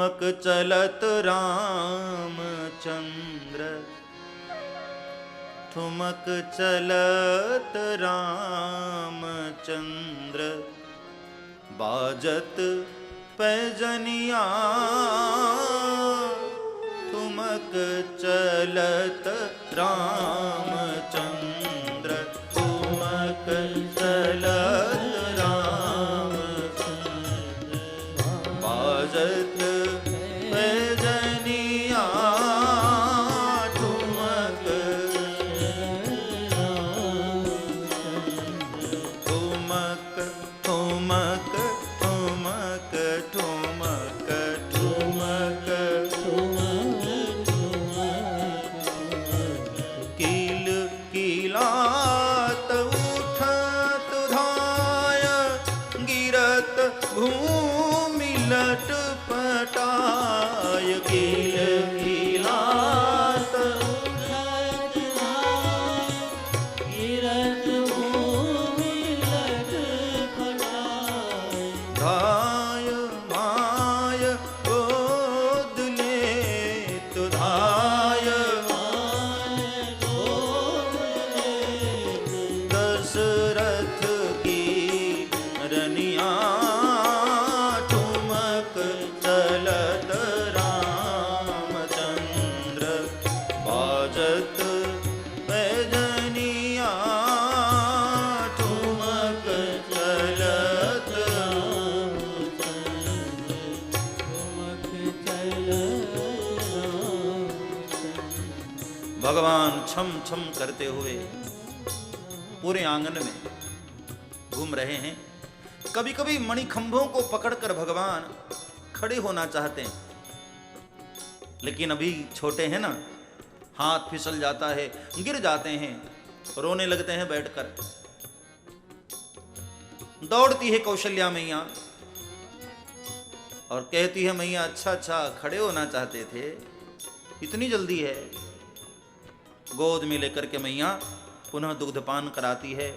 ठुमक चलत रामचंद्र, ठुमक चलत रामचंद्र, बाजत पैजनिया, ठुमक चलत रामचंद्र, ठुमक चलत रामचंद्र, बाजत पैजनिया, ठुमक ठुमक ठुमक ठुमक ठुमक ठुमक कील कीलात उठत धाय, गिरत भूमि लटपटाय, कील कीलात उठत धाय, गिरत भूमि लटपटाय, धाय माय गोद लेत, धाय माय गोद लेत, दशरथ की रनिया, ठुमक चलत रामचंद्र, बाजत पैजनिया, ठुमक चलत रामचंद्र, ठुमक चलत रामचंद्र। भगवान छम छम करते हुए पूरे आंगन में घूम रहे हैं। कभी कभी मणिखंभों को पकड़कर भगवान खड़े होना चाहते हैं, लेकिन अभी छोटे हैं ना, हाथ फिसल जाता है, गिर जाते हैं, रोने लगते हैं बैठकर। दौड़ती है कौशल्या मैया और कहती है, मैया अच्छा अच्छा खड़े होना चाहते थे, इतनी जल्दी है। गोद में लेकर के मैया पुनः दुग्धपान कराती है,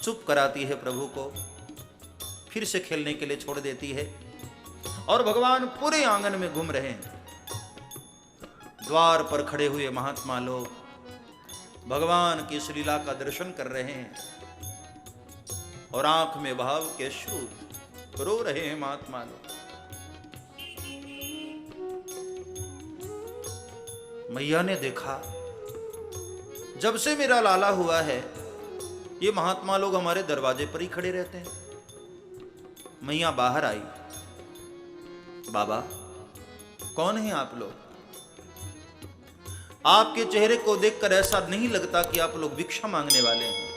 चुप कराती है प्रभु को, फिर से खेलने के लिए छोड़ देती है और भगवान पूरे आंगन में घूम रहे हैं। द्वार पर खड़े हुए महात्मा लोग भगवान की इस लीला का दर्शन कर रहे हैं और आंख में भाव के अश्रु रो रहे हैं महात्मा लोग। मैया ने देखा, जब से मेरा लाला हुआ है ये महात्मा लोग हमारे दरवाजे पर ही खड़े रहते हैं। मैया बाहर आई, बाबा कौन हैं आप लोग? आपके चेहरे को देखकर ऐसा नहीं लगता कि आप लोग भिक्षा मांगने वाले हैं।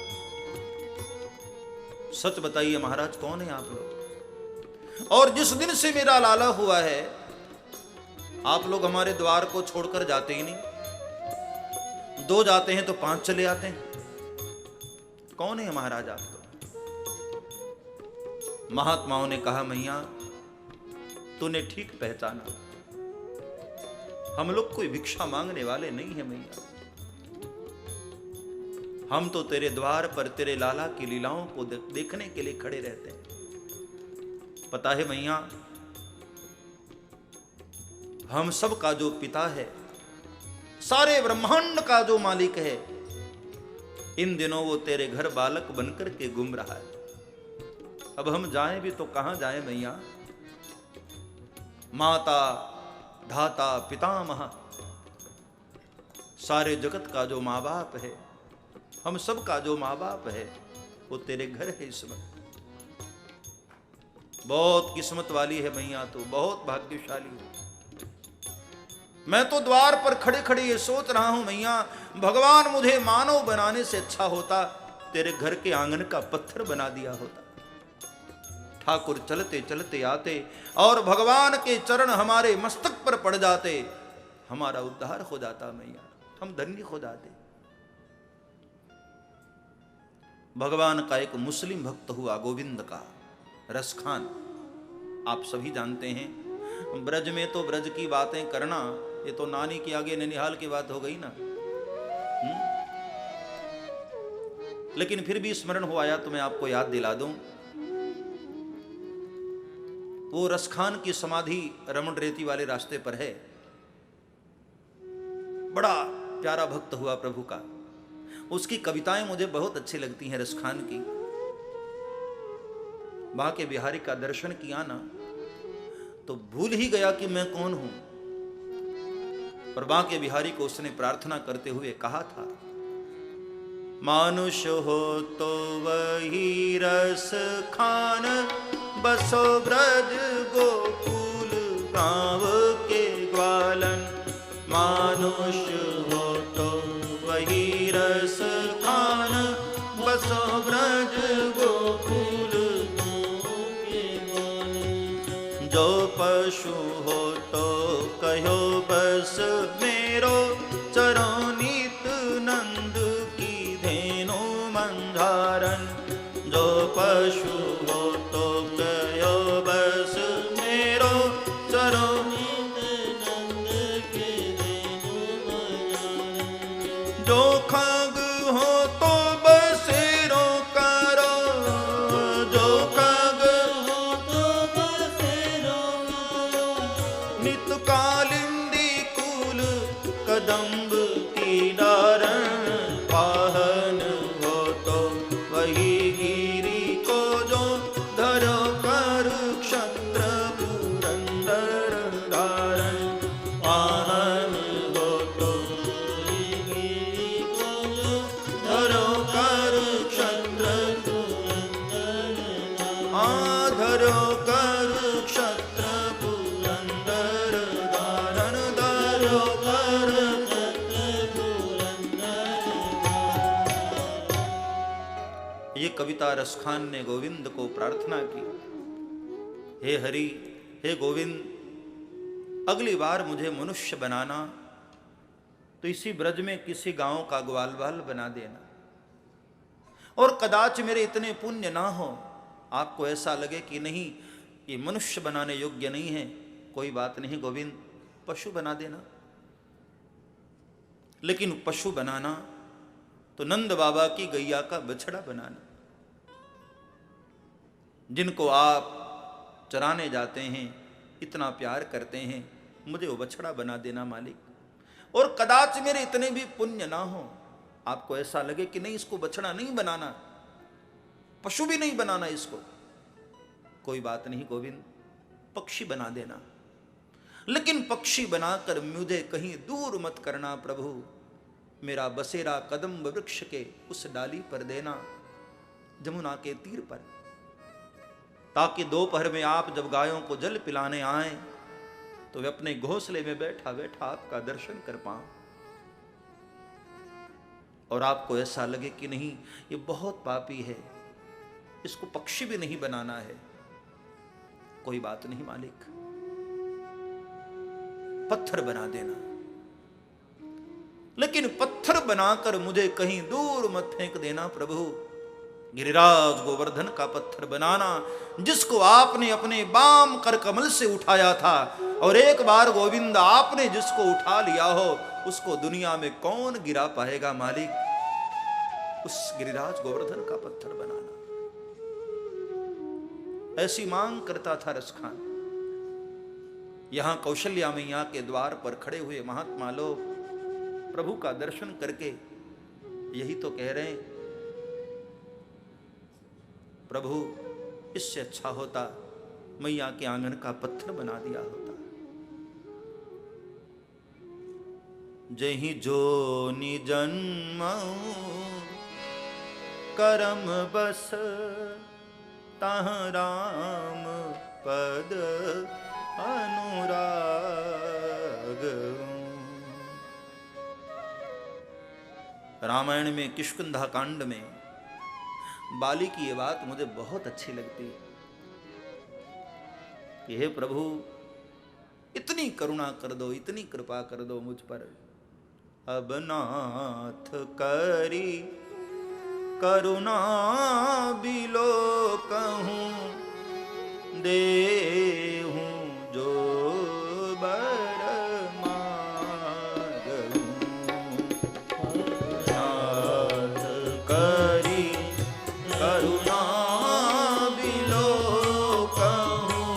सच बताइए महाराज, कौन है आप लोग? और जिस दिन से मेरा लाला हुआ है आप लोग हमारे द्वार को छोड़कर जाते ही नहीं, 2 जाते हैं तो 5 चले आते हैं। कौन है महाराज आप लोग? महात्माओं ने कहा, मैया तूने ठीक पहचाना, हम लोग कोई भिक्षा मांगने वाले नहीं है मैया, हम तो तेरे द्वार पर तेरे लाला की लीलाओं को देखने के लिए खड़े रहते हैं। पता है मैया, हम सब का जो पिता है, सारे ब्रह्मांड का जो मालिक है, इन दिनों वो तेरे घर बालक बनकर के घूम रहा है। अब हम जाएं भी तो कहां जाएं मैया? माता धाता पितामह, सारे जगत का जो माँ बाप है, हम सब का जो माँ बाप है, वो तेरे घर है इस वक्त। बहुत किस्मत वाली है मैया, तो बहुत भाग्यशाली है। मैं तो द्वार पर खड़े खड़े ये सोच रहा हूं मैया, भगवान मुझे मानव बनाने से अच्छा होता तेरे घर के आंगन का पत्थर बना दिया होता। ठाकुर चलते चलते आते और भगवान के चरण हमारे मस्तक पर पड़ जाते, हमारा उद्धार हो जाता मैया, हम धन्य हो जाते। भगवान का एक मुस्लिम भक्त हुआ गोविंद का, रसखान, आप सभी जानते हैं। ब्रज में तो ब्रज की बातें करना, ये तो नानी के आगे ननिहाल की बात हो गई ना। लेकिन फिर भी स्मरण हो आया तो मैं आपको याद दिला दूं। वो रसखान की समाधि रमण रेती वाले रास्ते पर है। बड़ा प्यारा भक्त हुआ प्रभु का। उसकी कविताएं मुझे बहुत अच्छी लगती हैं रसखान की। बांके बिहारी का दर्शन किया ना तो भूल ही गया कि मैं कौन हूं। और बांके बिहारी को उसने प्रार्थना करते हुए कहा था, मानुष हो तो वही रस खान, बसो ब्रज गोकुल गांव के ग्वालन। मानुष हो तो वही रस खान, बसो ब्रज गोकुल के ग्वालन। जो पशु हो तो कहो बस मेरो, चरो नित नंद की धेनु मंधारन। जो पशु हो तो कहो बस मेरो, चरो नित नंद के धेनु मंधारन। जो खग हो तो बसेरो करो, जो खग हो तो बसेरो करो। नित कालिंदी कुल कदम्ब की डारण। वाहन हो तो वही गिरी को जो धरो कर क्षत्र पुरंदर धारण। वाहन हो तो वही गिरी को जो धरो कर क्षत्र पुरंदर धारण। धरो कर क्षत्र पुरंदर धारण। धरो कर क्षत्र पुरंदर धारण। ये कविता रसखान ने गोविंद को प्रार्थना की, हे हरि, हे गोविंद, अगली बार मुझे मनुष्य बनाना तो इसी ब्रज में किसी गांव का ग्वालवाल बना देना। और कदाच मेरे इतने पुण्य ना हो, आपको ऐसा लगे कि नहीं ये मनुष्य बनाने योग्य नहीं है, कोई बात नहीं गोविंद, पशु बना देना। लेकिन पशु बनाना तो नंद बाबा की गैया का बछड़ा बनाना। जिनको आप चराने जाते हैं, इतना प्यार करते हैं, मुझे वो बछड़ा बना देना मालिक। और कदाच मेरे इतने भी पुण्य ना हो, आपको ऐसा लगे कि नहीं इसको बछड़ा नहीं बनाना, पशु भी नहीं बनाना इसको, कोई बात नहीं गोविंद, पक्षी बना देना। लेकिन पक्षी बनाकर मुझे कहीं दूर मत करना प्रभु, मेरा बसेरा कदम्ब वृक्ष के उस डाली पर देना, जमुना के तीर पर, ताकि दोपहर में आप जब गायों को जल पिलाने आए तो वे अपने घोंसले में बैठा बैठा आपका दर्शन कर पाऊं। और आपको ऐसा लगे कि नहीं ये बहुत पापी है, इसको पक्षी भी नहीं बनाना है, कोई बात नहीं मालिक, पत्थर बना देना। लेकिन पत्थर बनाकर मुझे कहीं दूर मत फेंक देना प्रभु, गिरिराज गोवर्धन का पत्थर बनाना, जिसको आपने अपने बाम कर कमल से उठाया था। और एक बार गोविंद आपने जिसको उठा लिया हो उसको दुनिया में कौन गिरा पाएगा मालिक, उस गिरिराज गोवर्धन का पत्थर बनाना। ऐसी मांग करता था रसखान। यहां कौशल्या मैया के द्वार पर खड़े हुए महात्मा लोग प्रभु का दर्शन करके यही तो कह रहे हैं, प्रभु इससे अच्छा होता मैया के आंगन का पत्थर बना दिया होता। जही जो निजन्म करम बस, तह राम पद अनुराग। रामायण में किष्किंधा कांड में बाली की ये बात मुझे बहुत अच्छी लगती है कि हे प्रभु इतनी करुणा कर दो, इतनी कृपा कर दो मुझ पर। अब नाथ करी करुणा बिलो कहूं, देहूं जो बर मागूं। नाथ करी करुणा बिलो कहूं,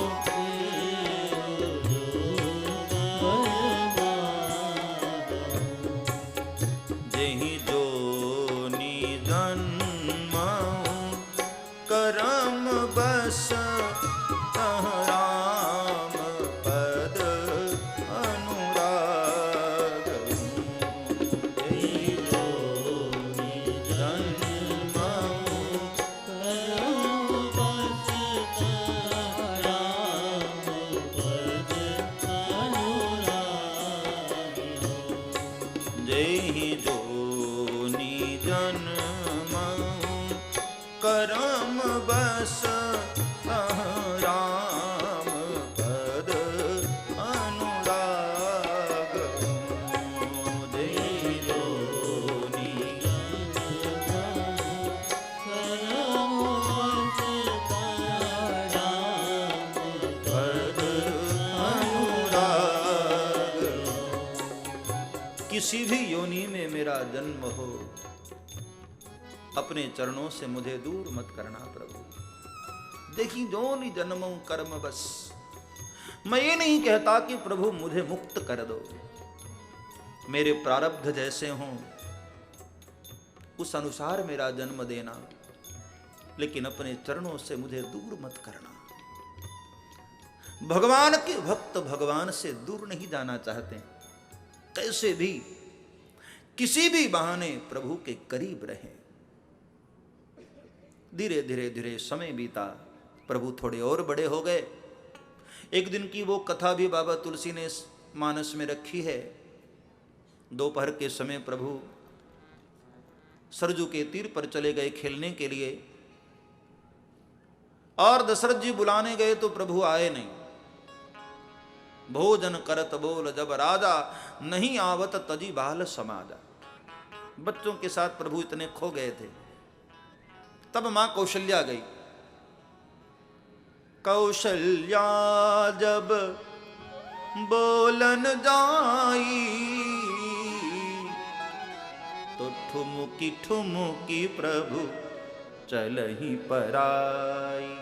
जोनि जन्मऊ करम बस राम पद अनुराग दे जोनि पद अनुराग। किसी भी योनि में मेरा जन्म हो, अपने चरणों से मुझे दूर मत करना प्रभु। देखी जोनि जन्मों कर्म बस। मैं ये नहीं कहता कि प्रभु मुझे मुक्त कर दो, मेरे प्रारब्ध जैसे हों उस अनुसार मेरा जन्म देना, लेकिन अपने चरणों से मुझे दूर मत करना। भगवान के भक्त भगवान से दूर नहीं जाना चाहते, कैसे भी किसी भी बहाने प्रभु के करीब रहे। धीरे धीरे धीरे समय बीता, प्रभु थोड़े और बड़े हो गए। एक दिन की वो कथा भी बाबा तुलसी ने मानस में रखी है। दोपहर के समय प्रभु सरजू के तीर पर चले गए खेलने के लिए, और दशरथ जी बुलाने गए तो प्रभु आए नहीं। भोजन करत बोल जब राजा, नहीं आवत तजी बाल समाजा। बच्चों के साथ प्रभु इतने खो गए थे। तब मां कौशल्या गई। कौशल्या जब बोलन जाई, तो ठुमुकी ठुमुकी प्रभु चलहि पराई।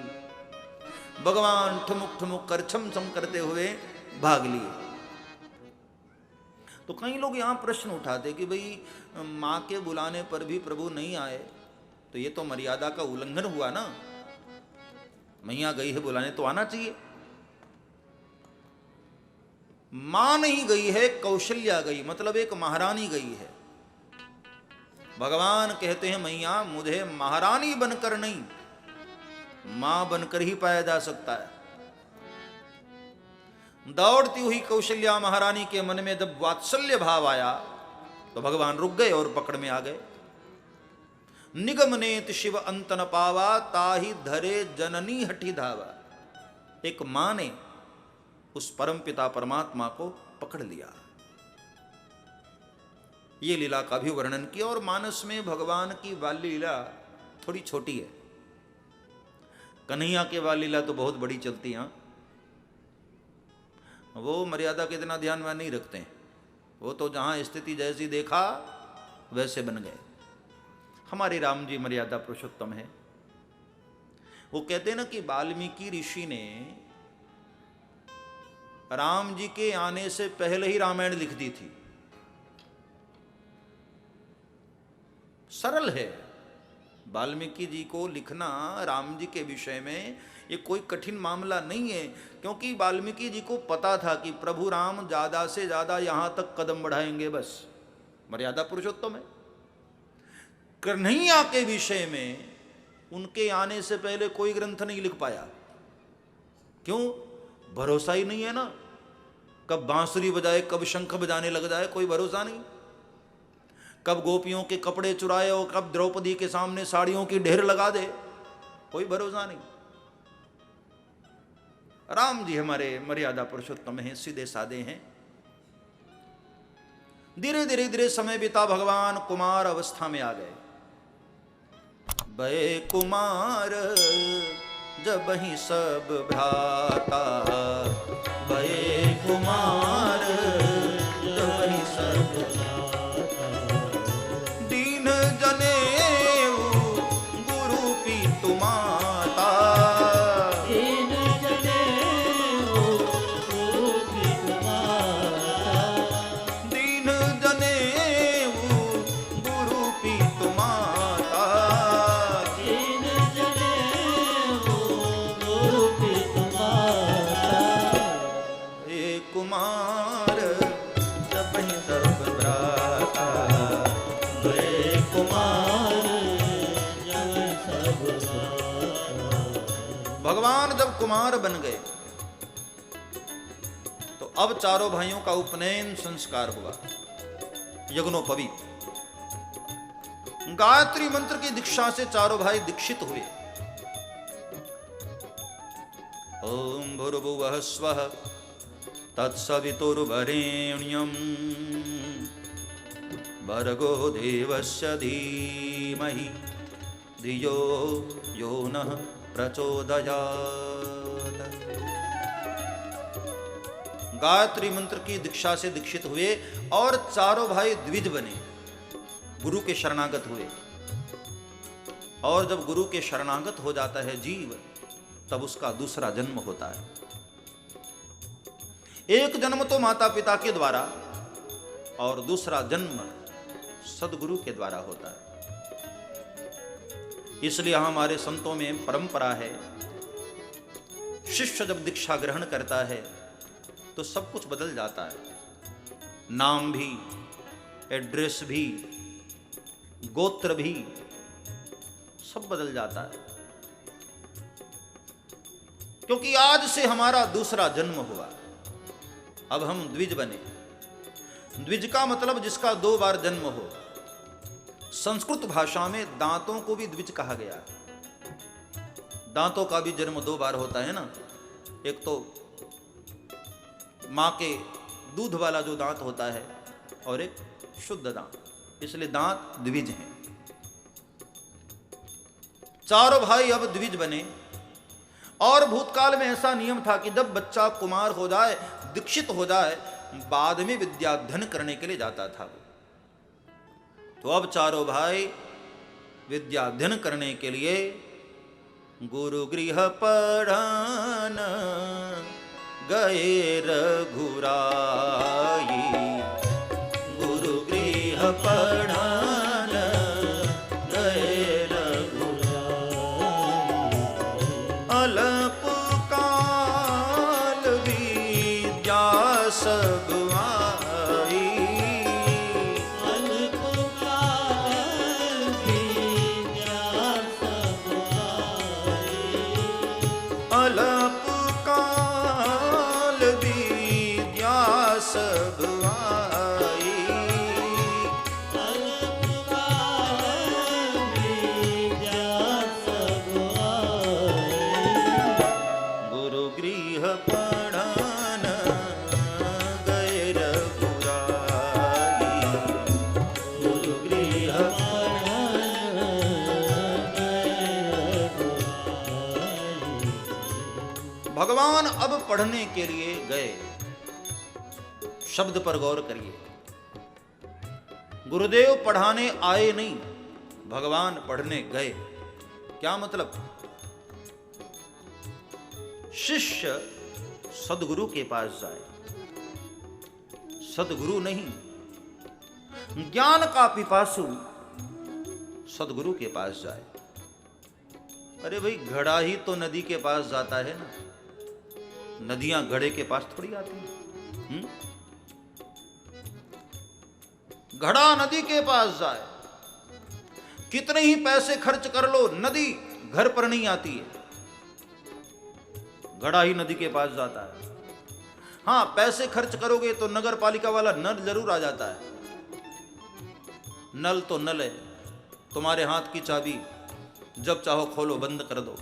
भगवान ठुमुक ठुमुक कर छम छम करते हुए भाग लिए। तो कई लोग यहां प्रश्न उठाते कि भाई मां के बुलाने पर भी प्रभु नहीं आए, तो ये तो मर्यादा का उल्लंघन हुआ ना। मैया गई है बुलाने तो आना चाहिए। मां नहीं गई है, कौशल्या गई, मतलब एक महारानी गई है। भगवान कहते हैं मैया मुझे महारानी बनकर नहीं, मां बनकर ही पाया जा सकता है। दौड़ती हुई कौशल्या महारानी के मन में जब वात्सल्य भाव आया तो भगवान रुक गए और पकड़ में आ गए। निगमनेत शिव अंत न पावा, ताहि धरे जननी हठी धावा। एक मां ने उस परम पिता परमात्मा को पकड़ लिया। ये लीला का भी वर्णन किया। और मानस में भगवान की बाल लीला थोड़ी छोटी है। कन्हैया के बाल लीला तो बहुत बड़ी चलती है। वो मर्यादा के इतना ध्यान में नहीं रखते हैं। वो तो जहां स्थिति जैसी देखा वैसे बन गए। हमारे राम जी मर्यादा पुरुषोत्तम है। वो कहते हैं ना कि वाल्मीकि ऋषि ने राम जी के आने से पहले ही रामायण लिख दी थी। सरल है वाल्मीकि जी को लिखना राम जी के विषय में, ये कोई कठिन मामला नहीं है, क्योंकि वाल्मीकि जी को पता था कि प्रभु राम ज्यादा से ज्यादा यहां तक कदम बढ़ाएंगे, बस मर्यादा पुरुषोत्तम है। कन्हैया के विषय में उनके आने से पहले कोई ग्रंथ नहीं लिख पाया। क्यों? भरोसा ही नहीं है ना। कब बांसुरी बजाए, कब शंख बजाने लग जाए, कोई भरोसा नहीं। कब गोपियों के कपड़े चुराए और कब द्रौपदी के सामने साड़ियों की ढेर लगा दे, कोई भरोसा नहीं। राम जी हमारे मर्यादा पुरुषोत्तम हैं, सीधे साधे हैं। धीरे धीरे धीरे समय बीता, भगवान कुमार अवस्था में आ गए। भय कुमार जब ही सब भ्राता, भय कुमार जब ही सब दीन जनेऊ गुरु पीतु माता, दीन जनेऊ गुरु पीतु माता, दीन जनेऊ गुरु पीतु माता, दीन जनेऊ गुरु पीतु माता। हे कुमार जब ही सब भ्राता, भगवान जब कुमार बन गए तो अब चारों भाइयों का उपनयन संस्कार हुआ, यज्ञोपवीत। गायत्री मंत्र की दीक्षा से चारों भाई दीक्षित हुए। ओम भूर्भुवः स्वः तत्सवितुर्वरेण्यं भर्गो देवस्य धीमहि धियो यो नः प्रचोदयात्। गायत्री मंत्र की दीक्षा से दीक्षित हुए और चारों भाई द्विज बने, गुरु के शरणागत हुए। और जब गुरु के शरणागत हो जाता है जीव, तब उसका दूसरा जन्म होता है। एक जन्म तो माता पिता के द्वारा और दूसरा जन्म सदगुरु के द्वारा होता है। इसलिए हमारे संतों में परंपरा है, शिष्य जब दीक्षा ग्रहण करता है तो सब कुछ बदल जाता है। नाम भी, एड्रेस भी, गोत्र भी, सब बदल जाता है। क्योंकि आज से हमारा दूसरा जन्म हुआ। अब हम द्विज बने। द्विज का मतलब जिसका 2 बार जन्म हो। संस्कृत भाषा में दांतों को भी द्विज कहा गया। दांतों का भी जन्म 2 बार होता है ना। एक तो मां के दूध वाला जो दांत होता है और एक शुद्ध दांत, इसलिए दांत द्विज हैं। चारों भाई अब द्विज बने। और भूतकाल में ऐसा नियम था कि जब बच्चा कुमार हो जाए, दीक्षित हो जाए, बाद में विद्याध्ययन करने के लिए जाता था। तो अब चारों भाई विद्याध्ययन करने के लिए गुरु गृह पढ़न गए रघुराई। गुरु गृह पढ़न गए रघुराई। अल्प काल विद्या सब आई। अल्प काल विद्या सब आई। अल्प काल विद्या सब आई। अल्प काल विद्या सब आई। गुरु गृह पढ़न गए रघुराई। गुरु गृह पढ़न गए रघुराई। भगवान अब पढ़ने के लिए गए। शब्द पर गौर करिए। गुरुदेव पढ़ाने आए नहीं, भगवान पढ़ने गए। क्या मतलब? शिष्य सदगुरु के पास जाए, सदगुरु नहीं, ज्ञान का पिपासु सदगुरु के पास जाए। अरे भाई, घड़ा ही तो नदी के पास जाता है ना। नदियां घड़े के पास थोड़ी आती हैं। घड़ा नदी के पास जाए, कितने ही पैसे खर्च कर लो, नदी घर पर नहीं आती है। घड़ा ही नदी के पास जाता है। हाँ, पैसे खर्च करोगे तो नगर पालिका वाला नल जरूर आ जाता है। नल तो नल है, तुम्हारे हाथ की चाबी, जब चाहो खोलो, बंद कर दो।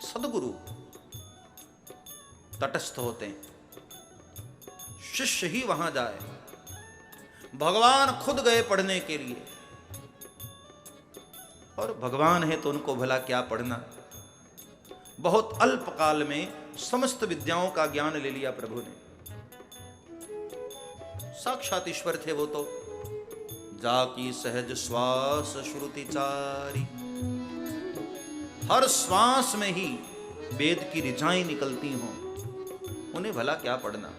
सदगुरु तटस्थ होते हैं। शिष्य ही वहां जाए। भगवान खुद गए पढ़ने के लिए। और भगवान है तो उनको भला क्या पढ़ना। बहुत अल्प काल में समस्त विद्याओं का ज्ञान ले लिया प्रभु ने। साक्षात ईश्वर थे वो तो। जाकी सहज श्वास श्रुति चारी। हर श्वास में ही वेद की ऋचाएं निकलती हों, उन्हें भला क्या पढ़ना।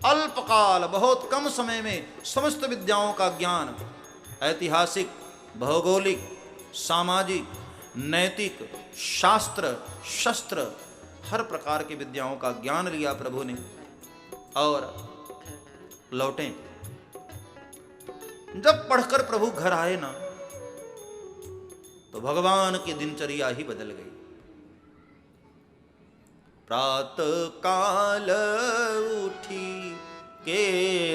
अल्पकाल, बहुत कम समय में समस्त विद्याओं का ज्ञान, ऐतिहासिक, भौगोलिक, सामाजिक, नैतिक, शास्त्र, शस्त्र, हर प्रकार की विद्याओं का ज्ञान लिया प्रभु ने और लौटे। जब पढ़कर प्रभु घर आए ना, तो भगवान की दिनचर्या ही बदल गई। प्रातः काल उठी के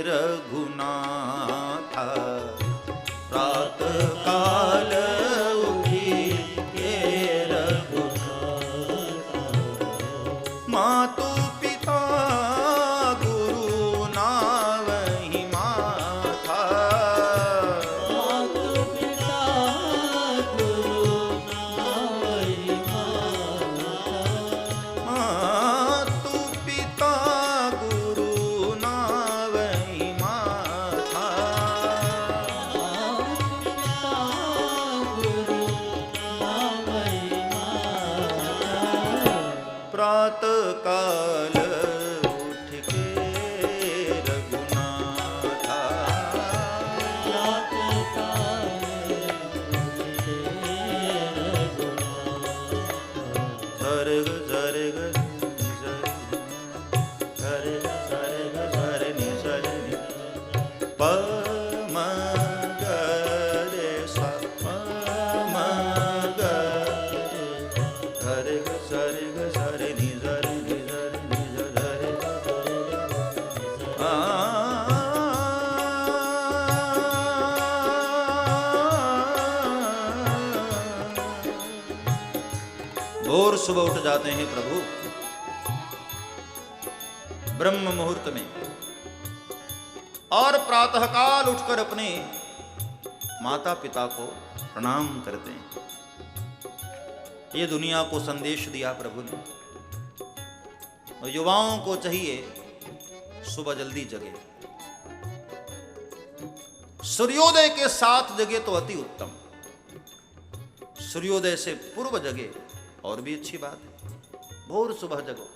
रघुनाथा, म ग रे सा म ग रे ग सा रे ग सा रे नि सा रे नि सा रे नि सा रे भोर सुबह उठ जाते हैं प्रभु ब्रह्म मुहूर्त में और प्रातःकाल उठकर अपने माता पिता को प्रणाम करते हैं। ये दुनिया को संदेश दिया प्रभु ने। और युवाओं को चाहिए सुबह जल्दी जगे, सूर्योदय के साथ जगे तो अति उत्तम, सूर्योदय से पूर्व जगे और भी अच्छी बात है। भोर सुबह जगो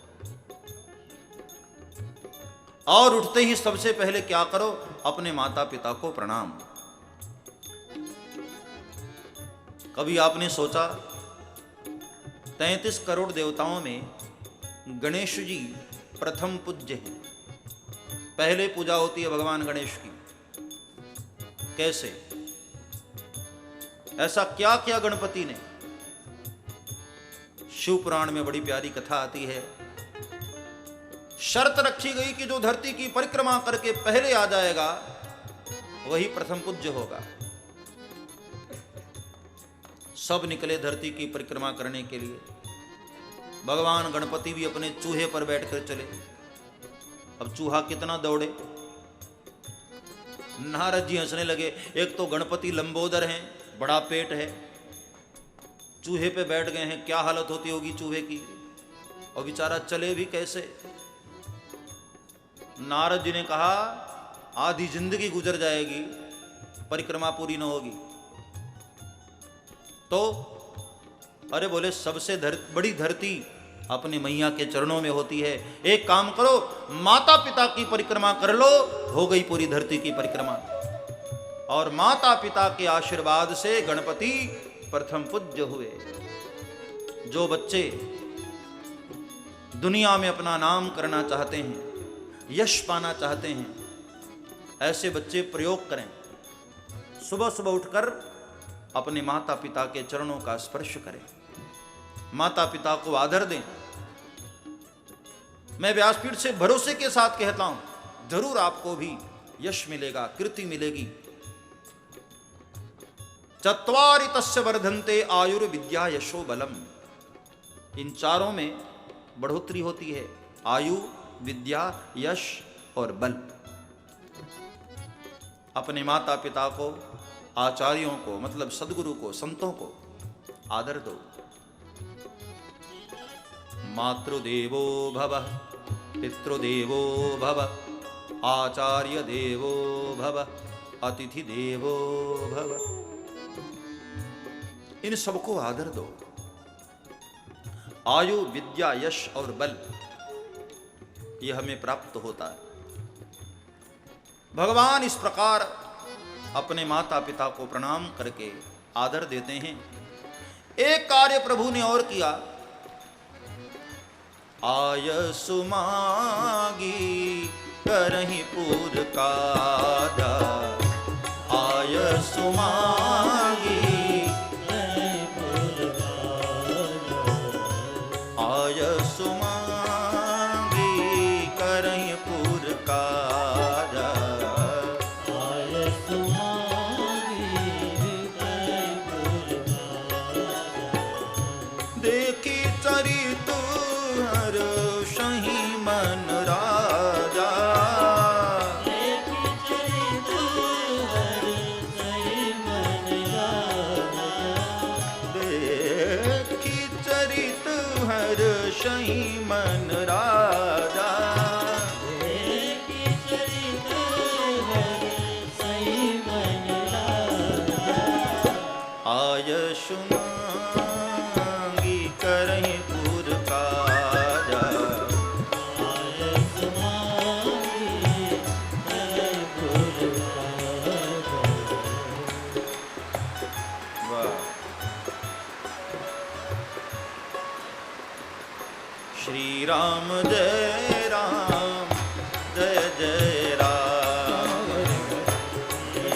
और उठते ही सबसे पहले क्या करो, अपने माता पिता को प्रणाम। कभी आपने सोचा 33 करोड़ देवताओं में गणेश जी प्रथम पूज्य हैं, पहले पूजा होती है भगवान गणेश की। कैसे? ऐसा क्या किया गणपति ने? शिव पुराण में बड़ी प्यारी कथा आती है। शर्त रखी गई कि जो धरती की परिक्रमा करके पहले आ जाएगा वही प्रथम पूज्य होगा। सब निकले धरती की परिक्रमा करने के लिए। भगवान गणपति भी अपने चूहे पर बैठकर चले। अब चूहा कितना दौड़े। नारद जी हंसने लगे। एक तो गणपति लंबोदर हैं, बड़ा पेट है, चूहे पे बैठ गए हैं, क्या हालत होती होगी चूहे की, और बेचारा चले भी कैसे। नारद जी ने कहा आधी जिंदगी गुजर जाएगी, परिक्रमा पूरी न होगी तो। अरे बोले सबसे बड़ी धरती अपने मैया के चरणों में होती है। एक काम करो, माता पिता की परिक्रमा कर लो, हो गई पूरी धरती की परिक्रमा। और माता पिता के आशीर्वाद से गणपति प्रथम पूज्य हुए। जो बच्चे दुनिया में अपना नाम करना चाहते हैं, यश पाना चाहते हैं, ऐसे बच्चे प्रयोग करें। सुबह सुबह उठकर अपने माता पिता के चरणों का स्पर्श करें, माता पिता को आदर दें। मैं व्यासपीठ से भरोसे के साथ कहता हूं, जरूर आपको भी यश मिलेगा, कीर्ति मिलेगी। चत्वारि तस्य वर्धन्ते आयुर्विद्या यशो बलम। इन चारों में बढ़ोतरी होती है, आयु, विद्या, यश और बल। अपने माता पिता को, आचार्यों को, मतलब सदगुरु को, संतों को आदर दो। मातृदेवो भव, पितृदेवो भव, आचार्य देवो भव, अतिथि देवो भव। इन सबको आदर दो। आयु, विद्या, यश और बल यह हमें प्राप्त होता है। भगवान इस प्रकार अपने माता पिता को प्रणाम करके आदर देते हैं। एक कार्य प्रभु ने और किया। आयसु मागी करहि पूर काजा, आयसु मागी आयसु मागी करहि पूर काजा, आयसु मागी करहि पूर काजा। देखी चरित हर सही मन राजा, देखी चरित हर सही मन राजा, देखी चरित हर सही मन राजा, देखी चरित हर सही मन राजा। आयसु मांगी करहि पूर काजा, आयसु मांगी करहि पूर काजा। वाह। श्री राम जय राम, जय जय राम, श्री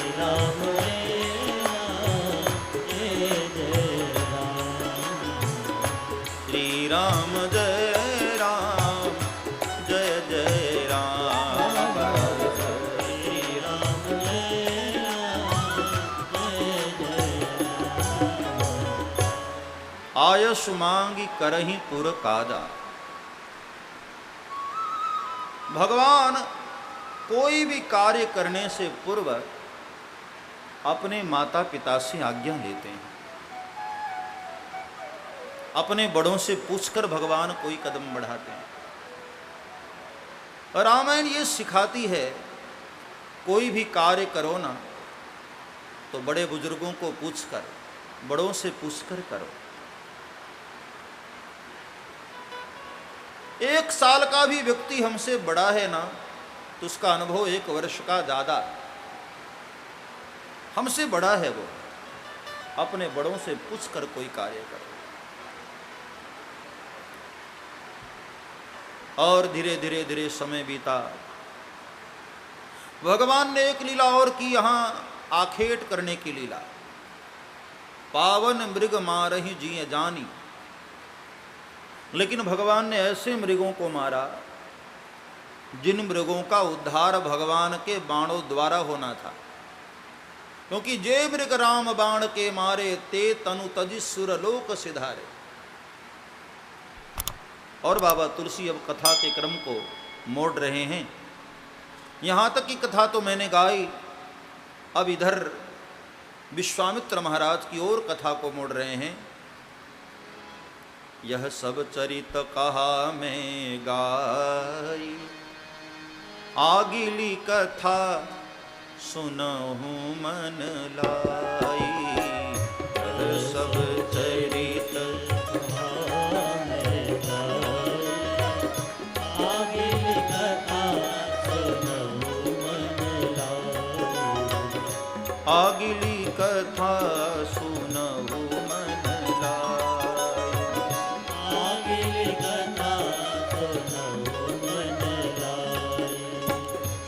आयस मांगी करही पुर काजा। भगवान कोई भी कार्य करने से पूर्व अपने माता पिता से आज्ञा लेते हैं, अपने बड़ों से पूछकर भगवान कोई कदम बढ़ाते हैं। और रामायण ये सिखाती है, कोई भी कार्य करो ना तो बड़े बुजुर्गों को पूछकर, बड़ों से पूछकर करो। 1 साल का भी व्यक्ति हमसे बड़ा है ना तो उसका अनुभव 1 वर्ष का ज्यादा, हमसे बड़ा है वो, अपने बड़ों से पूछकर कोई कार्य करो। और धीरे धीरे धीरे समय बीता। भगवान ने एक लीला और की, यहां आखेट करने की लीला। पावन मृग मारहि जिय जानी। लेकिन भगवान ने ऐसे मृगों को मारा जिन मृगों का उद्धार भगवान के बाणों द्वारा होना था। क्योंकि जे मृग राम बाण के मारे, ते तनु तजि सुरलोक सिधारे। और बाबा तुलसी अब कथा के क्रम को मोड़ रहे हैं। यहाँ तक की कथा तो मैंने गाई, अब इधर विश्वामित्र महाराज की ओर कथा को मोड़ रहे हैं। यह सब चरित कहा मैं गाई, आगिली कथा सुनहु मन लाई। यह सब चरित आगिली कथा सुनहु मन लाई। आगिली कथा सुनहु मन लाई।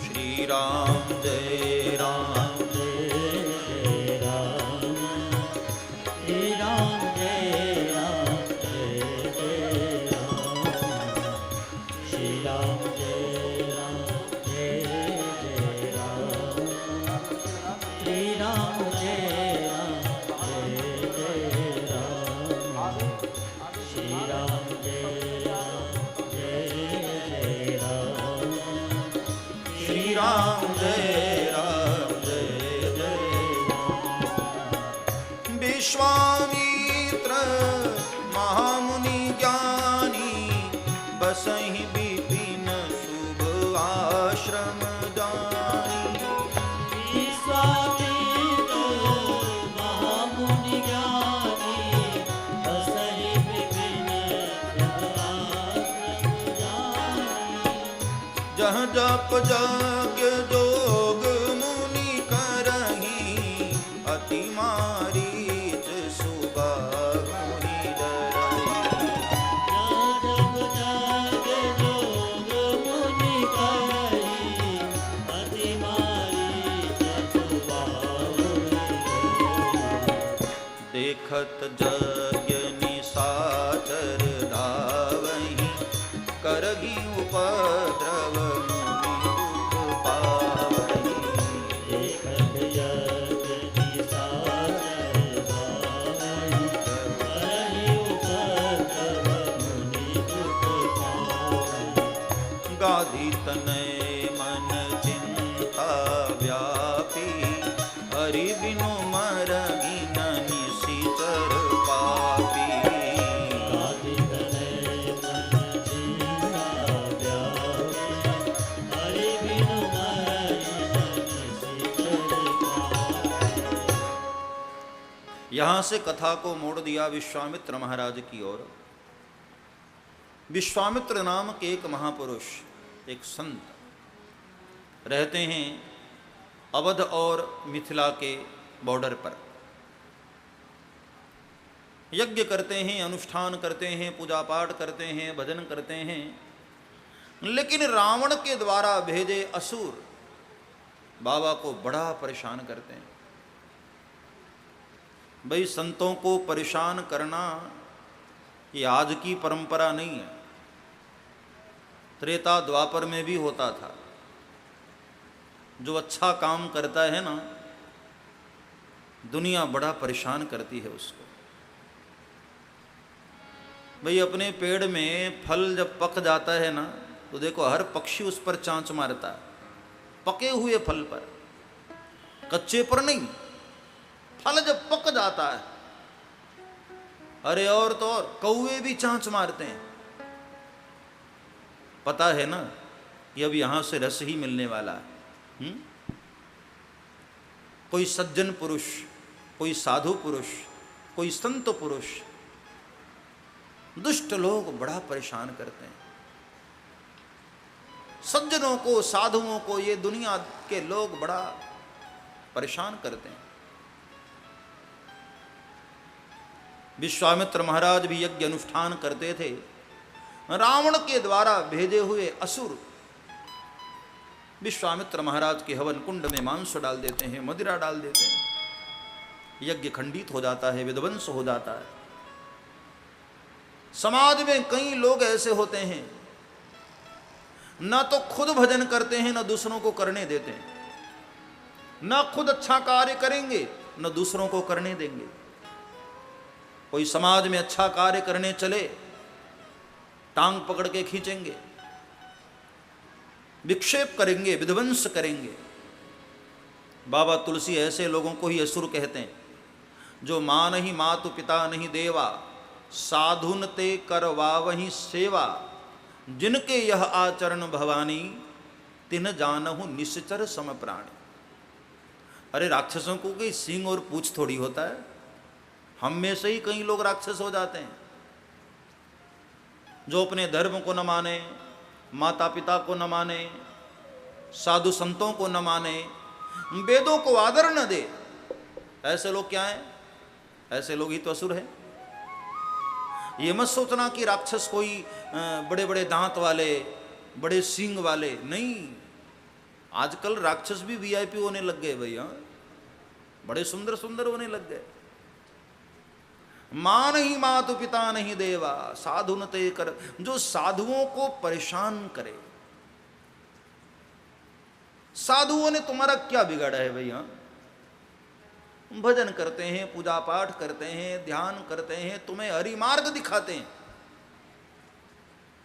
श्री राम जय राम जय राम, श्री राम जय राम जय राम, श्री राम जय राम जय राम, श्री राम जय राम जय राम, श्री राम जय राम जय राम, श्री राम जय राम जय राम। विश्वामित्र महामुनि ज्ञानी, बसहि विपिन शुभ आश्रम दानी। जह जप यज्ञ जोग मुनि करही, अति मारीच सुबाहुनि डरहि। जह जप यज्ञ जोग मुनि करही, अति मारीच सुबाहुनि डरहि। देखत यज्ञ निशाचर धावहि, करहि उपद्रव मुनि दुख पावहि। देखत यज्ञ निशाचर धावहि, करहि उपद्रव मुनि दुख पावहि। गाधी तनय मन चिंता व्यापी, हरि बिनु मरहि न निशिचर पापी। यहां से कथा को मोड़ दिया विश्वामित्र महाराज की ओर। विश्वामित्र नाम के एक महापुरुष, एक संत रहते हैं अवध और मिथिला के बॉर्डर पर। यज्ञ करते हैं, अनुष्ठान करते हैं, पूजा पाठ करते हैं, भजन करते हैं। लेकिन रावण के द्वारा भेजे असुर बाबा को बड़ा परेशान करते हैं। भाई, संतों को परेशान करना ये आज की परंपरा नहीं है, त्रेता द्वापर में भी होता था। जो अच्छा काम करता है ना, दुनिया बड़ा परेशान करती है उसको। भाई अपने पेड़ में फल जब पक जाता है ना, तो देखो हर पक्षी उस पर चांच मारता है, पके हुए फल पर, कच्चे पर नहीं। फल जब पक जाता है, अरे और तो और कौवे भी चांच मारते हैं। पता है ना कि अब यहां से रस ही मिलने वाला है। कोई सज्जन पुरुष, कोई साधु पुरुष, कोई संत पुरुष, दुष्ट लोग बड़ा परेशान करते हैं सज्जनों को, साधुओं को। ये दुनिया के लोग बड़ा परेशान करते हैं। विश्वामित्र महाराज भी यज्ञ अनुष्ठान करते थे। रावण के द्वारा भेजे हुए असुर विश्वामित्र महाराज के हवन कुंड में मांस डाल देते हैं, मदिरा डाल देते हैं, यज्ञ खंडित हो जाता है, विध्वंस हो जाता है। समाज में कई लोग ऐसे होते हैं, ना तो खुद भजन करते हैं, ना दूसरों को करने देते हैं, ना खुद अच्छा कार्य करेंगे, ना दूसरों को करने देंगे। कोई समाज में अच्छा कार्य करने चले, टांग पकड़ के खींचेंगे, विक्षेप करेंगे, विध्वंस करेंगे। बाबा तुलसी ऐसे लोगों को ही असुर कहते हैं, जो मां नहीं मातु पिता नहीं देवा, साधुन ते करवा वही सेवा, जिनके यह आचरण भवानी, तिन जानहु निश्चर सम प्राणी। अरे राक्षसों को कोई सींग और पूछ थोड़ी होता है, हम में से ही कई लोग राक्षस हो जाते हैं, जो अपने धर्म को न माने, माता पिता को न माने, साधु संतों को न माने, वेदों को आदर न दे। ऐसे लोग क्या हैं? ऐसे लोग ही तो असुर हैं। ये मत सोचना कि राक्षस कोई बड़े बड़े दांत वाले, बड़े सींग वाले नहीं। आजकल राक्षस भी वीआईपी होने लग गए भैया, बड़े सुंदर सुंदर होने लग गए। मां नहीं मातु पिता नहीं देवा, साधु न ते कर, जो साधुओं को परेशान करे। साधुओं ने तुम्हारा क्या बिगाड़ा है भैया? भजन करते हैं, पूजा पाठ करते हैं, ध्यान करते हैं, तुम्हें हरि मार्ग दिखाते हैं,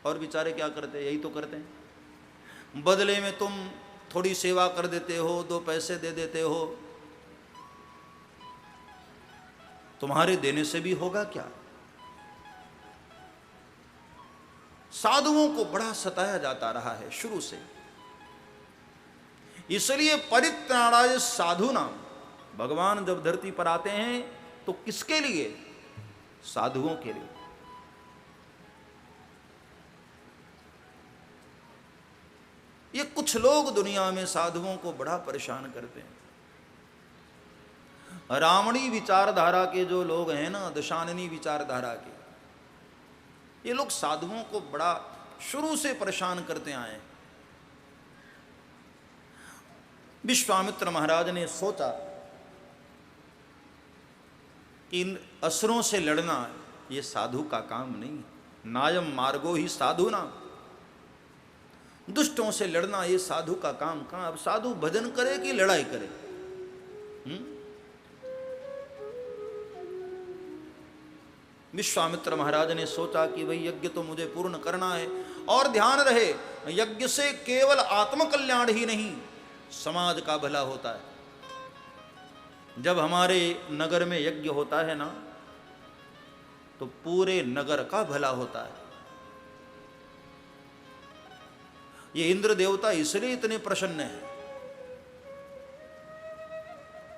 और बेचारे क्या करते हैं? यही तो करते हैं। बदले में तुम थोड़ी सेवा कर देते हो, 2 पैसे दे देते हो, तुम्हारे देने से भी होगा क्या? साधुओं को बड़ा सताया जाता रहा है शुरू से, इसलिए परित्राणाय साधु नाम। भगवान जब धरती पर आते हैं तो किसके लिए? साधुओं के लिए। ये कुछ लोग दुनिया में साधुओं को बड़ा परेशान करते हैं। रावणी विचारधारा के जो लोग हैं ना, दशाननी विचारधारा के, ये लोग साधुओं को बड़ा शुरू से परेशान करते आए हैं। विश्वामित्र महाराज ने सोचा कि इन असुरों से लड़ना ये साधु का काम नहीं है। नायम मार्गो ही साधु नाम, दुष्टों से लड़ना ये साधु का काम कहां? अब साधु भजन करे कि लड़ाई करे? विश्वामित्र महाराज ने सोचा कि भाई यज्ञ तो मुझे पूर्ण करना है, और ध्यान रहे यज्ञ से केवल आत्मकल्याण ही नहीं, समाज का भला होता है। जब हमारे नगर में यज्ञ होता है ना, तो पूरे नगर का भला होता है। ये इंद्र देवता इसलिए इतने प्रसन्न हैं।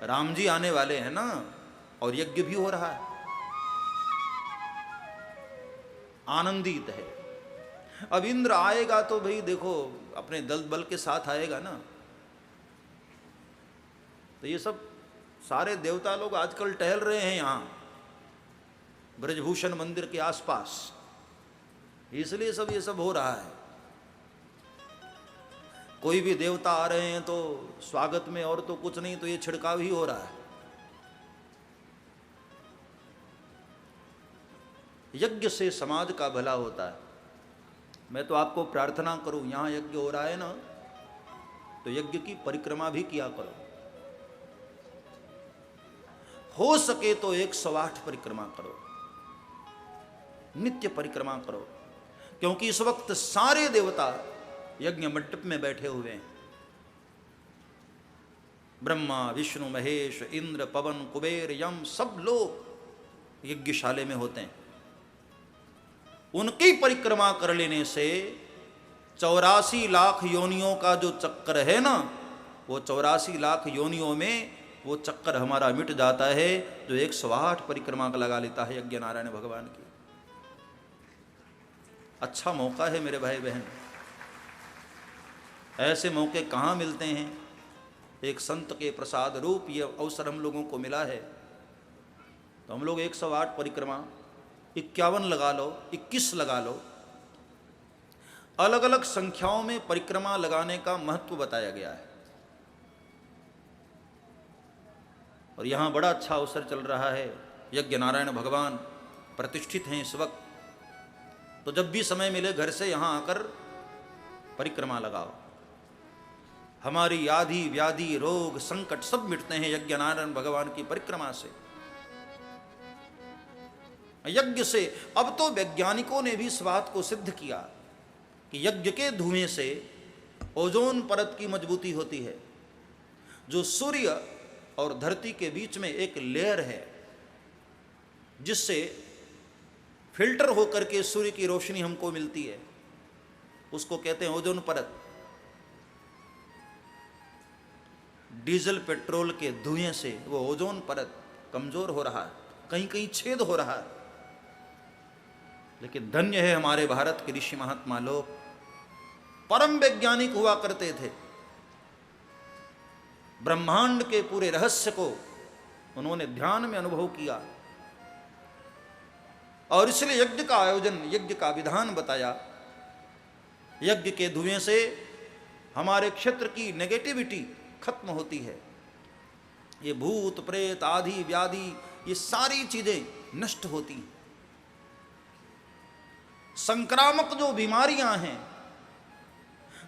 राम जी आने वाले हैं ना, और यज्ञ भी हो रहा है, आनंदित है। अब इंद्र आएगा तो भाई देखो अपने दल बल के साथ आएगा ना, तो ये सब सारे देवता लोग आजकल टहल रहे हैं यहां ब्रजभूषण मंदिर के आसपास, इसलिए सब ये सब हो रहा है। कोई भी देवता आ रहे हैं तो स्वागत में, और तो कुछ नहीं, तो ये छिड़काव ही हो रहा है। यज्ञ से समाज का भला होता है। मैं तो आपको प्रार्थना करूं, यहां यज्ञ हो रहा है ना, तो यज्ञ की परिक्रमा भी किया करो। हो सके तो 108 परिक्रमा करो। नित्य परिक्रमा करो, क्योंकि इस वक्त सारे देवता यज्ञ मंडप में बैठे हुए हैं। ब्रह्मा, विष्णु, महेश, इंद्र, पवन, कुबेर, यम, सब लोग यज्ञशाले में होते हैं। उनकी परिक्रमा कर लेने से 84 लाख योनियों का जो चक्कर है ना, वो 84 लाख योनियों में वो चक्कर हमारा मिट जाता है, जो 108 परिक्रमा का लगा लेता है यज्ञ नारायण भगवान की। अच्छा मौका है मेरे भाई बहन, ऐसे मौके कहाँ मिलते हैं। एक संत के प्रसाद रूप ये अवसर हम लोगों को मिला है, तो हम लोग 108 परिक्रमा, 51 लगा लो, 21 लगा लो, अलग अलग संख्याओं में परिक्रमा लगाने का महत्व बताया गया है। और यहाँ बड़ा अच्छा अवसर चल रहा है, यज्ञ नारायण भगवान प्रतिष्ठित हैं इस वक्त, तो जब भी समय मिले घर से यहाँ आकर परिक्रमा लगाओ। हमारी आदि व्याधि रोग संकट सब मिटते हैं यज्ञ नारायण भगवान की परिक्रमा से, यज्ञ से। अब तो वैज्ञानिकों ने भी इस बात को सिद्ध किया कि यज्ञ के धुएं से ओजोन परत की मजबूती होती है, जो सूर्य और धरती के बीच में एक लेयर है, जिससे फिल्टर होकर के सूर्य की रोशनी हमको मिलती है, उसको कहते हैं ओजोन परत। डीजल पेट्रोल के धुएं से वो ओजोन परत कमजोर हो रहा है, कहीं कहीं छेद हो रहा है। लेकिन धन्य है हमारे भारत के ऋषि महात्मा लोग, परम वैज्ञानिक हुआ करते थे। ब्रह्मांड के पूरे रहस्य को उन्होंने ध्यान में अनुभव किया, और इसलिए यज्ञ का आयोजन, यज्ञ का विधान बताया। यज्ञ के धुएं से हमारे क्षेत्र की नेगेटिविटी खत्म होती है, ये भूत प्रेत आदि व्याधि ये सारी चीजें नष्ट होती हैं। संक्रामक जो बीमारियां हैं,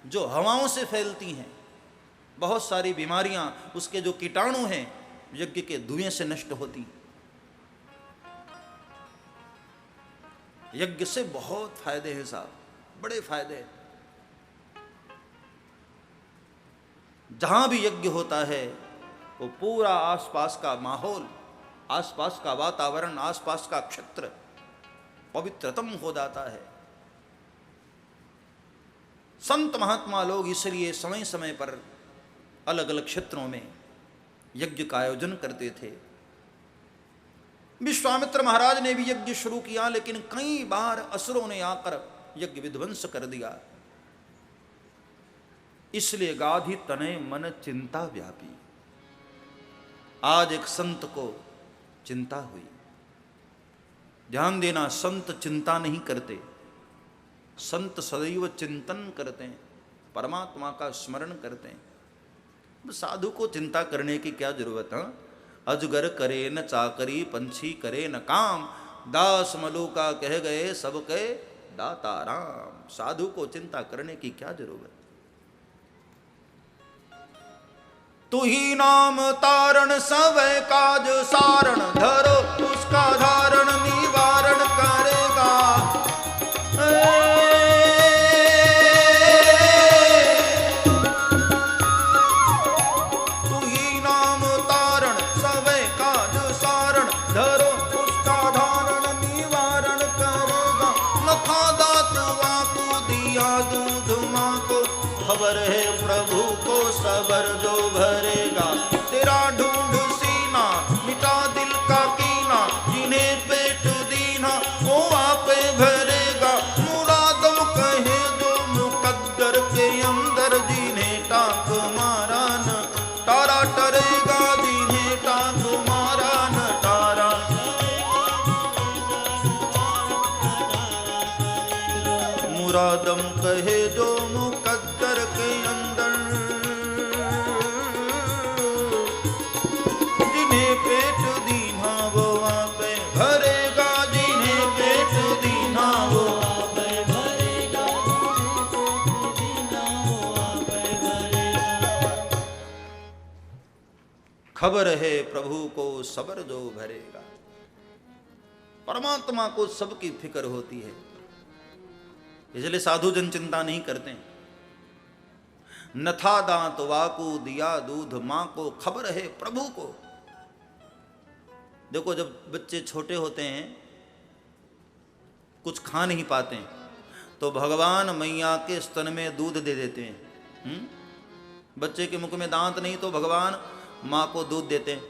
जो हवाओं से फैलती हैं, बहुत सारी बीमारियां, उसके जो कीटाणु हैं, यज्ञ के धुएं से नष्ट होती हैं। यज्ञ से बहुत फायदे हैं साहब, बड़े फायदे हैं। जहां भी यज्ञ होता है वो पूरा आसपास का माहौल, आसपास का वातावरण, आसपास का क्षेत्र पवित्रतम हो जाता है। संत महात्मा लोग इसलिए समय समय पर अलग अलग क्षेत्रों में यज्ञ का आयोजन करते थे। विश्वामित्र महाराज ने भी यज्ञ शुरू किया, लेकिन कई बार असुरों ने आकर यज्ञ विध्वंस कर दिया। इसलिए गाधी तने मन चिंता व्यापी। आज एक संत को चिंता हुई। ध्यान देना, संत चिंता नहीं करते, संत सदैव चिंतन करते हैं, परमात्मा का स्मरण करते हैं। साधु को चिंता करने की क्या जरूरत है। अजगर करे न चाकरी, पंछी करे न काम, दास मलुका कह गए सबके दाता राम। साधु को चिंता करने की क्या जरूरत। तू ही नाम तारण सब काज सारण, धरो उसका धारण निवारण करेगा। तू ही नाम तारण सब काज सारण, धरो उसका धारण निवारण करेगा। लखा दात वाकु दिया दूध माँ को, खबर है प्रभु को सबर जो भरेगा। तेरा ढूंढ सीना मिटा दिल का कीना, जिन्हें पेट दीना वो आपे भरेगा। मुरादम कहे जो मुकद्दर के अंदर, जिन्हें टांग मारा न तारा टरेगा, जिन्हें टांग मारा न तारा। मुरादम कहे जो मुकद्दर के अंदर, जिन्हें पेट दीना वो आपे भरेगा, जिन्हें पेट दीना वो आपे भरेगा, वो आपे भरेगा। खबर है प्रभु को सबर जो भरेगा। परमात्मा को सबकी फिक्र होती है, इसलिए साधु जन चिंता नहीं करते। न था दांत वाकू दिया दूध मां को, खबर है प्रभु को। देखो जब बच्चे छोटे होते हैं, कुछ खा नहीं पाते हैं, तो भगवान मैया के स्तन में दूध दे देते हैं। बच्चे के मुख में दांत नहीं तो भगवान मां को दूध देते हैं।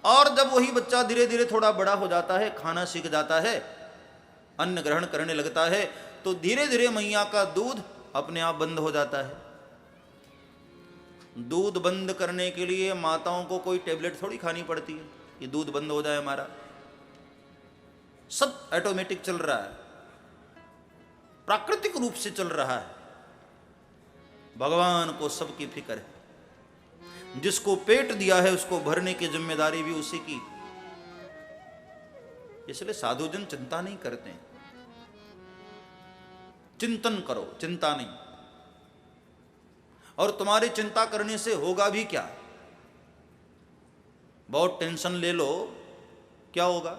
और जब वही बच्चा धीरे धीरे थोड़ा बड़ा हो जाता है, खाना सीख जाता है, अन्न ग्रहण करने लगता है, तो धीरे धीरे मैया का दूध अपने आप बंद हो जाता है। दूध बंद करने के लिए माताओं को कोई टेबलेट थोड़ी खानी पड़ती है कि दूध बंद हो जाए हमारा। सब ऑटोमेटिक चल रहा है, प्राकृतिक रूप से चल रहा है। भगवान को सबकी फिक्र है, जिसको पेट दिया है उसको भरने की जिम्मेदारी भी उसी की। इसलिए साधुजन चिंता नहीं करते। चिंतन करो, चिंता नहीं। और तुम्हारी चिंता करने से होगा भी क्या? बहुत टेंशन ले लो, क्या होगा?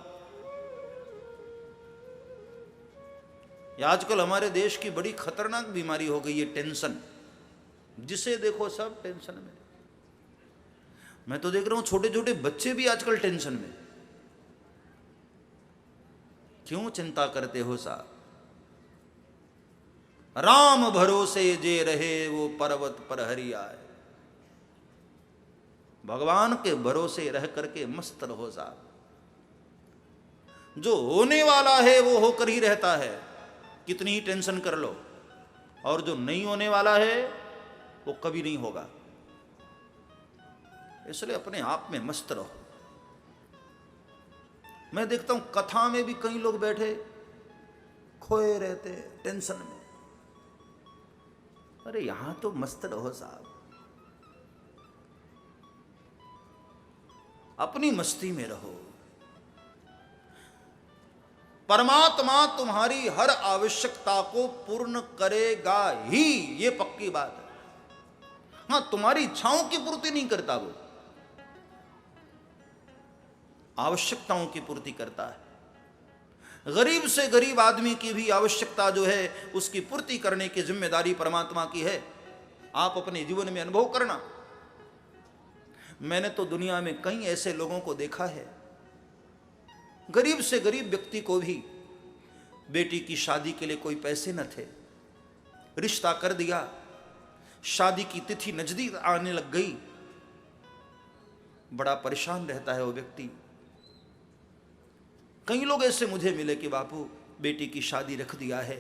ये आजकल हमारे देश की बड़ी खतरनाक बीमारी हो गई है टेंशन। जिसे देखो सब टेंशन में। मैं तो देख रहा हूं छोटे छोटे बच्चे भी आजकल टेंशन में। क्यों चिंता करते हो साहब? राम भरोसे जे रहे वो पर्वत पर हरि आए। भगवान के भरोसे रह करके मस्त रहो साहब। जो होने वाला है वो होकर ही रहता है, कितनी ही टेंशन कर लो। और जो नहीं होने वाला है वो कभी नहीं होगा। इसलिए अपने आप में मस्त रहो। मैं देखता हूं कथा में भी कई लोग बैठे खोए रहते टेंशन में। अरे यहां तो मस्त रहो साहब, अपनी मस्ती में रहो। परमात्मा तुम्हारी हर आवश्यकता को पूर्ण करेगा ही, ये पक्की बात है। हां, तुम्हारी इच्छाओं की पूर्ति नहीं करता, वो आवश्यकताओं की पूर्ति करता है। गरीब से गरीब आदमी की भी आवश्यकता जो है उसकी पूर्ति करने की जिम्मेदारी परमात्मा की है। आप अपने जीवन में अनुभव करना। मैंने तो दुनिया में कई ऐसे लोगों को देखा है, गरीब से गरीब व्यक्ति को भी बेटी की शादी के लिए कोई पैसे न थे, रिश्ता कर दिया, शादी की तिथि नजदीक आने लग गई, बड़ा परेशान रहता है वो व्यक्ति। कई लोग ऐसे मुझे मिले कि बापू बेटी की शादी रख दिया है,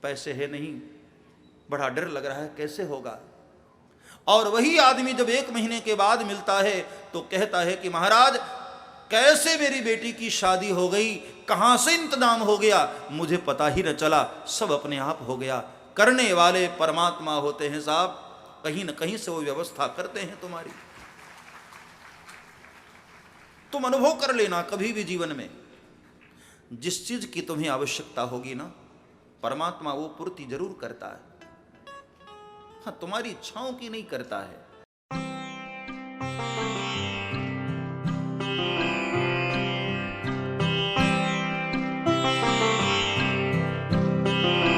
पैसे है नहीं, बड़ा डर लग रहा है, कैसे होगा। और वही आदमी जब 1 महीने के बाद मिलता है तो कहता है कि महाराज कैसे मेरी बेटी की शादी हो गई, कहां से इंतजाम हो गया, मुझे पता ही न चला, सब अपने आप हो गया। करने वाले परमात्मा होते हैं साहब, कहीं न कहीं से वो व्यवस्था करते हैं तुम्हारी। तुम अनुभव कर लेना कभी भी जीवन में, जिस चीज की तुम्हें आवश्यकता होगी ना, परमात्मा वो पूर्ति जरूर करता है। हाँ, तुम्हारी इच्छाओं की नहीं करता है।